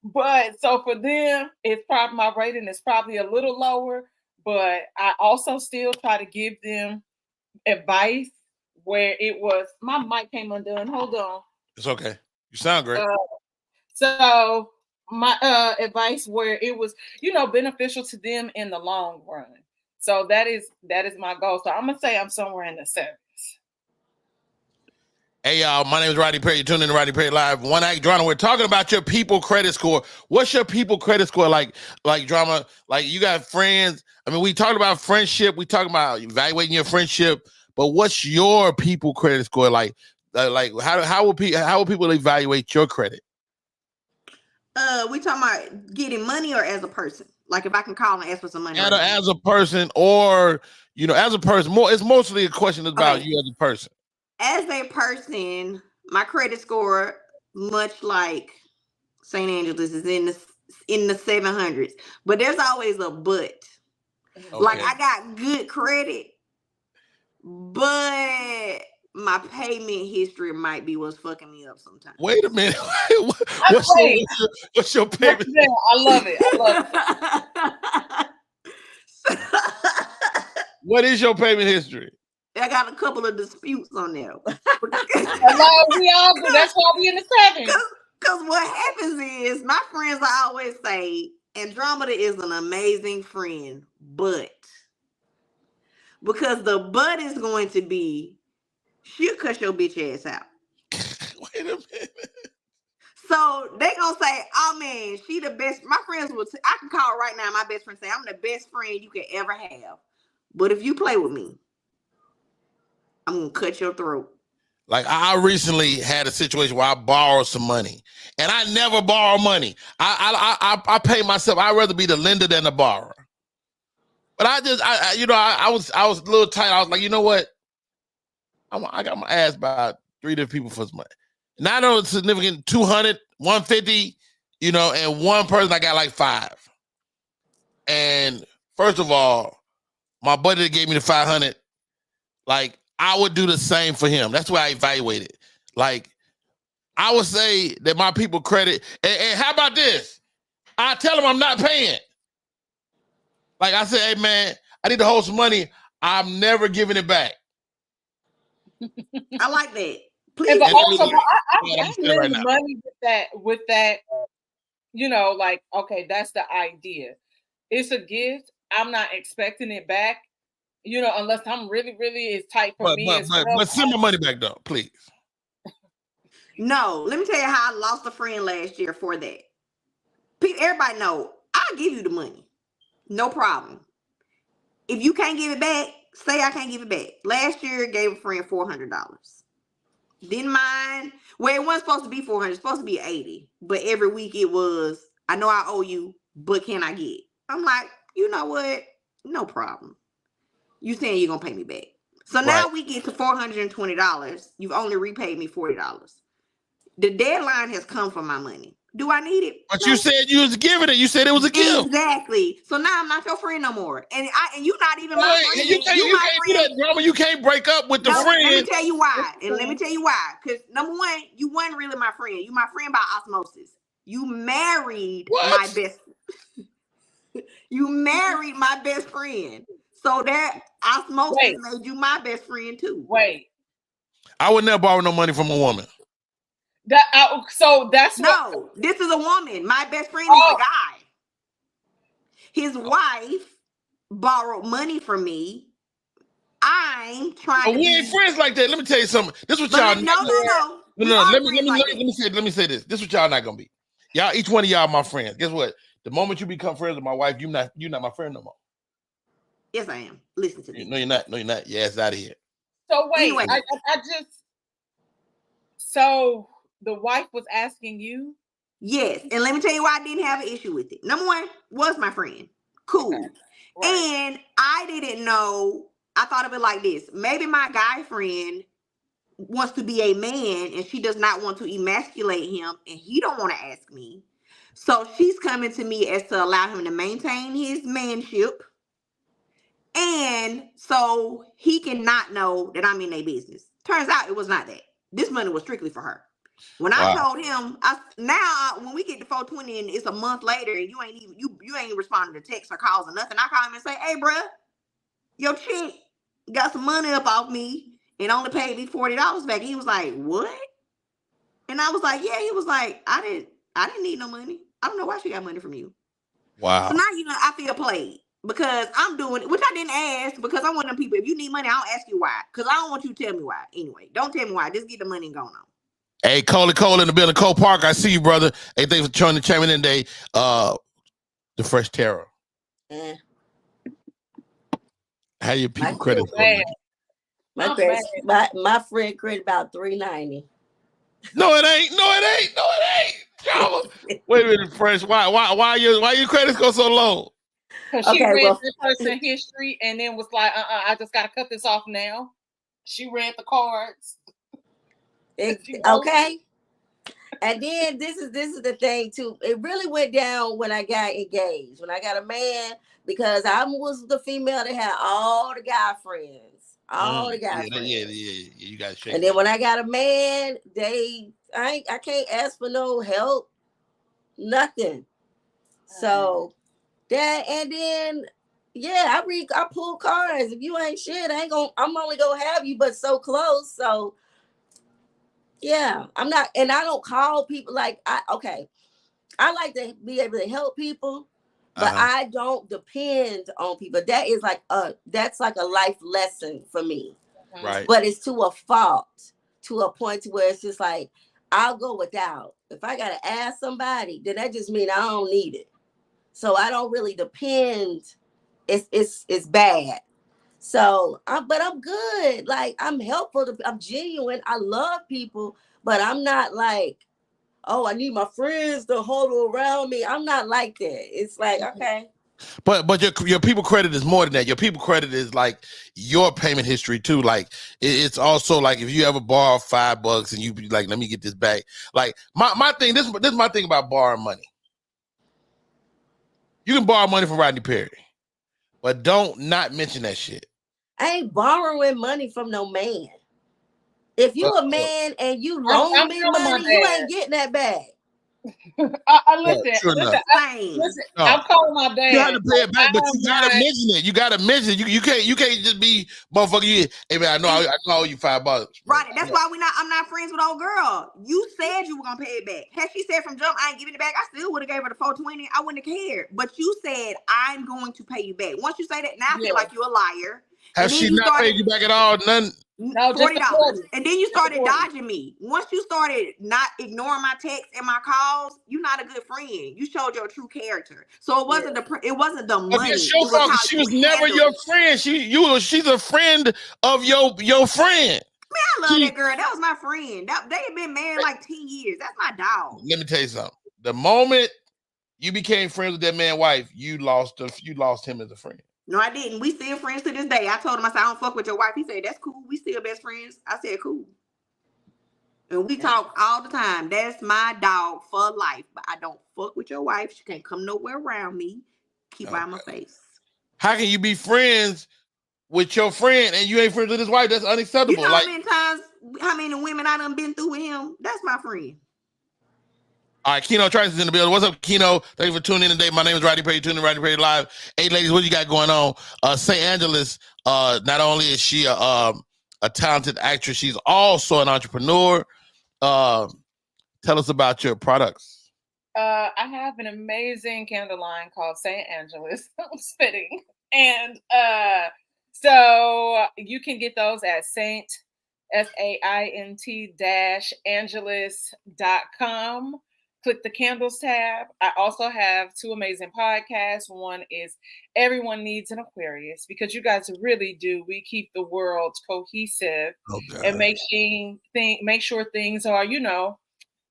But so for them, it's probably my rating is probably a little lower, but I also still try to give them advice where it was my mic came undone. Hold on. It's okay. You sound great. So my advice where it was, beneficial to them in the long run. So that is my goal. So I'm gonna say I'm somewhere in the 7s. Hey y'all, my name is Rodney Perry. You're tuning in to Rodney Perry Live. One Act Drama. We're talking about your people credit score. What's your people credit score like Drama? Like you got friends. I mean, we talked about friendship. We talked about evaluating your friendship. But what's your people credit score like? How will people evaluate your credit? We talking about getting money or as a person? Like if I can call and ask for some money. As a person, or as a person. It's mostly a question about you as a person. As a person, my credit score, much like St. Angeles, is in the 700s. But there's always a but. Okay. Like I got good credit, but my payment history might be what's fucking me up sometimes. Wait a minute. What's your payment? I love it. What is your payment history? I got a couple of disputes on there. Hello, we all do. That's why we in the 7s. Because what happens is, my friends, I always say, Andromeda is an amazing friend, but because the but is going to be, she'll cut your bitch ass out. Wait a minute. So they gonna say, oh man, she the best. My friends will I can call right now, my best friend say, I'm the best friend you could ever have. But if you play with me, I'm gonna cut your throat. Like I recently had a situation where I borrowed some money, and I never borrow money. I pay myself. I'd rather be the lender than the borrower. But I was a little tight. I was like, you know what? I got my ass by 3 different people for some money. Not on significant 200, 150, and one person I got like 5. And first of all, my buddy that gave me the 500, like I would do the same for him. That's why I evaluate it. Like I would say that my people credit. And how about this? I tell them I'm not paying. Like I said, hey man, I need to hold some money. I'm never giving it back. I like that. Please. But also, I'm lend right now. money with that, like, okay, that's the idea. It's a gift. I'm not expecting it back, unless I'm really, really is tight for me as well. But send my money back though, please. No, let me tell you how I lost a friend last year for that. Everybody know I'll give you the money. No problem. If you can't give it back, say I can't give it back. Last year, gave a friend $400. Didn't mind. Well, it wasn't supposed to be 400. It's supposed to be 80. But every week it was, I know I owe you, but can I get? I'm like, you know what? No problem. You saying you're going to pay me back. So now we get to $420. You've only repaid me $40. The deadline has come for my money. Do I need it? But no. You said you was giving it. You said it was a gift. Exactly. So now I'm not your friend no more. And you're not even my friend. You can't do that drama. You can't break up with the friend. Let me tell you why. Because number one, you weren't really my friend. You my friend by osmosis. You married my best. You married my best friend. So that osmosis made you my best friend too. Wait. I would never borrow no money from a woman. So that's no. This is a woman. My best friend is a guy. His wife borrowed money from me. I'm trying to. We ain't friends like that. Let me tell you something. This is what y'all. No. Let me say this. This is what y'all not gonna be. Y'all, each one of y'all, my friends. Guess what? The moment you become friends with my wife, you're not my friend no more. Yes, I am. Listen to me. No, you're not. Yeah, it's out of here. So wait, anyway. So the wife was asking you? Yes. And let me tell you why I didn't have an issue with it. Number one, was my friend. Cool. Okay. Right. And I didn't know. I thought of it like this. Maybe my guy friend wants to be a man and she does not want to emasculate him and he don't want to ask me. So she's coming to me as to allow him to maintain his manship. And so he cannot know that I'm in their business. Turns out it was not that. This money was strictly for her. When I told him, when we get to 420 and it's a month later and you ain't even responding to texts or calls or nothing, I call him and say, hey, bro, your chick got some money up off me and only paid me $40 back. He was like, what? And I was like, yeah. He was like, I didn't need no money. I don't know why she got money from you. Wow. So now I feel played because I'm doing it, which I didn't ask because I'm one of them people. If you need money, I don't ask you why because I don't want you to tell me why. Anyway, don't tell me why. Just get the money and go on. Hey, Cole in the building, Cole Park. I see you, brother. Hey, thanks for joining the Champion Day. The Fresh Terror. How your people credit? My friend credit about $390. No, it ain't. Wait a minute, Fresh. Why your credits go so low? Because she read the person history and then was like, I just gotta cut this off now. She read the cards. Okay. And then this is the thing too. It really went down when I got engaged. When I got a man, because I was the female that had all the guy friends. Friends. Yeah, you got to shake. And then when I got a man, I can't ask for no help. Nothing. So that, and then I pull cards. If you ain't shit, I'm only gonna have you, but so close. So yeah, I'm not, and I don't call people like I like to be able to help people, but I don't depend on people. That is that's like a life lesson for me. Right. But it's to a fault, to a point to where it's just like, I'll go without. If I gotta ask somebody, then that just means I don't need it. So I don't really depend. It's bad. So, but I'm good. Like, I'm helpful. I'm genuine. I love people, but I'm not like, oh, I need my friends to huddle around me. I'm not like that. It's like, okay. But your people credit is more than that. Your people credit is like your payment history too. Like it's also like if you ever borrow $5 and you be like, let me get this back. Like my thing. This is my thing about borrowing money. You can borrow money from Rodney Perry, but don't not mention that shit. I ain't borrowing money from no man. If you a man and you loan me money, you ain't getting that back. Listen, I'm calling my dad. You have to pay it back, but you gotta mention it. You gotta mention it. You can't just be motherfucker. Hey man, I owe you $5. Right. That's why I'm not friends with old girl. You said you were gonna pay it back. Had she said from jump, I ain't giving it back, I still would have gave her the $420. I wouldn't have cared. But you said I'm going to pay you back. Once you say that, now I feel like you're a liar. Has she not paid you back at all? None. No, $40. And then you started dodging me. Once you started not ignoring my texts and my calls, you're not a good friend. You showed your true character. So it wasn't the money. It's your fault. She was never your friend. She's a friend of your friend. Man, I love that girl. That was my friend. They had been married like 10 years. That's my dog. Let me tell you something. The moment you became friends with that man's wife, you lost him as a friend. No, I didn't. We still friends to this day. I told him, I said, I don't fuck with your wife. He said, that's cool. We still best friends. I said, cool. And we talk all the time. That's my dog for life. But I don't fuck with your wife. She can't come nowhere around me. Keep by my face. How can you be friends with your friend and you ain't friends with his wife? That's unacceptable. You know how many women I done been through with him? That's my friend. All right, Keno Trice is in the building. What's up, Keno? Thank you for tuning in today. My name is Rodney Perry. Tuning in Rodney Perry Live. Hey, ladies, what you got going on? St. Angeles, not only is she a talented actress, she's also an entrepreneur. Tell us about your products. I have an amazing candle line called St. Angeles. I'm spitting. And so you can get those at SAINT-Angeles.com. Click the candles tab. I also have 2 amazing podcasts. One is Everyone Needs an Aquarius, because you guys really do. We keep the world cohesive and make sure things are,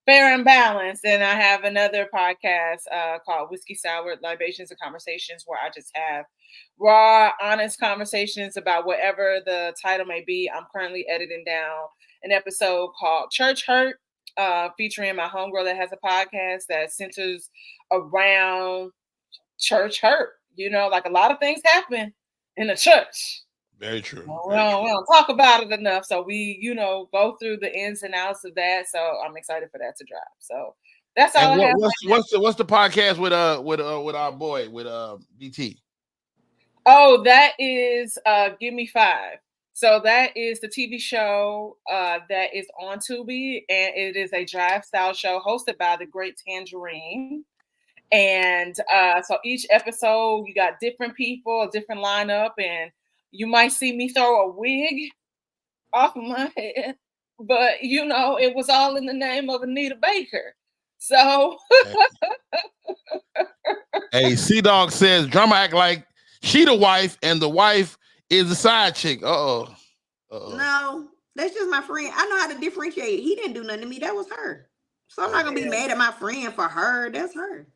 fair and balanced. And I have another podcast called Whiskey Sour Libations and Conversations, where I just have raw, honest conversations about whatever the title may be. I'm currently editing down an episode called Church Hurt, featuring my homegirl that has a podcast that centers around church hurt. Like a lot of things happen in the church. Very true. We don't talk about it enough. So we, go through the ins and outs of that. So I'm excited for that to drop. So that's all I have. What's the podcast with our boy with BT? Oh, that is Give Me 5. So that is the TV show that is on Tubi, and it is a drive style show hosted by the great Tangerine. And so each episode, you got different people, a different lineup, and you might see me throw a wig off of my head, but it was all in the name of Anita Baker. So, hey, Sea Dog says drama act like she the wife and the wife is the side chick. Uh-oh. No, that's just my friend. I know how to differentiate. He didn't do nothing to me. That was her. So I'm not gonna be mad at my friend for her. That's her.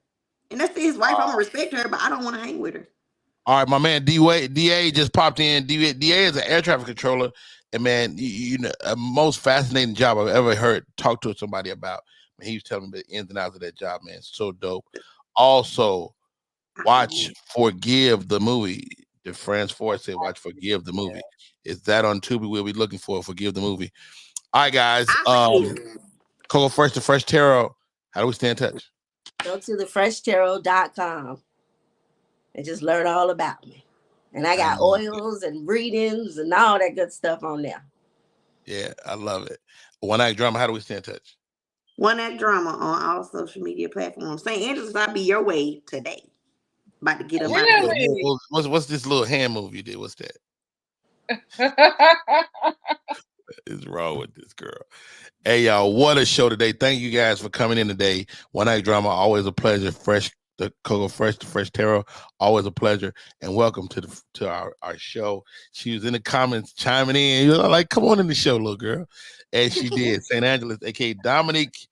And that's his wife. I'm gonna respect her, but I don't want to hang with her. All right, my man DA just popped in. DA is an air traffic controller, and man, a most fascinating job I've ever heard talk to somebody about. Man, he was telling me the ins and outs of that job, man. So dope. Also, watch Forgive the movie. The Franz Ford said, "Watch Forgive the movie." Is that on Tubi? We'll be looking for Forgive the movie. All right, guys. Coco Fresh, the Fresh Tarot. How do we stay in touch? Go to thefreshtarot.com and just learn all about me. And I got oils and readings and all that good stuff on there. Yeah, I love it. One Act Drama. How do we stay in touch? One Act Drama on all social media platforms. St. Angeles might be your way today. About to get up out of here. What's this little hand move you did? What's that? What is wrong with this girl? Hey, y'all, what a show today. Thank you guys for coming in today. One Act Drama, always a pleasure. Fresh the Coco Fresh, the Fresh Tarot. Always a pleasure, and welcome to our show. She was in the comments chiming in. You know, like, come on in the show, little girl, and she did. St. Angeles, aka Dominique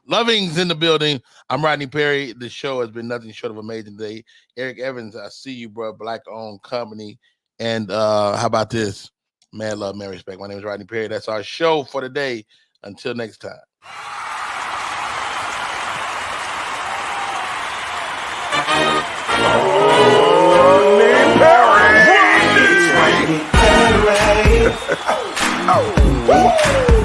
Loving's in the building. I'm Rodney Perry. The show has been nothing short of amazing today. Eric Evans, I see you, bro. Black-owned company, and how about this? Mad love, mad respect. My name is Rodney Perry. That's our show for today. Until next time. Rodney Perry.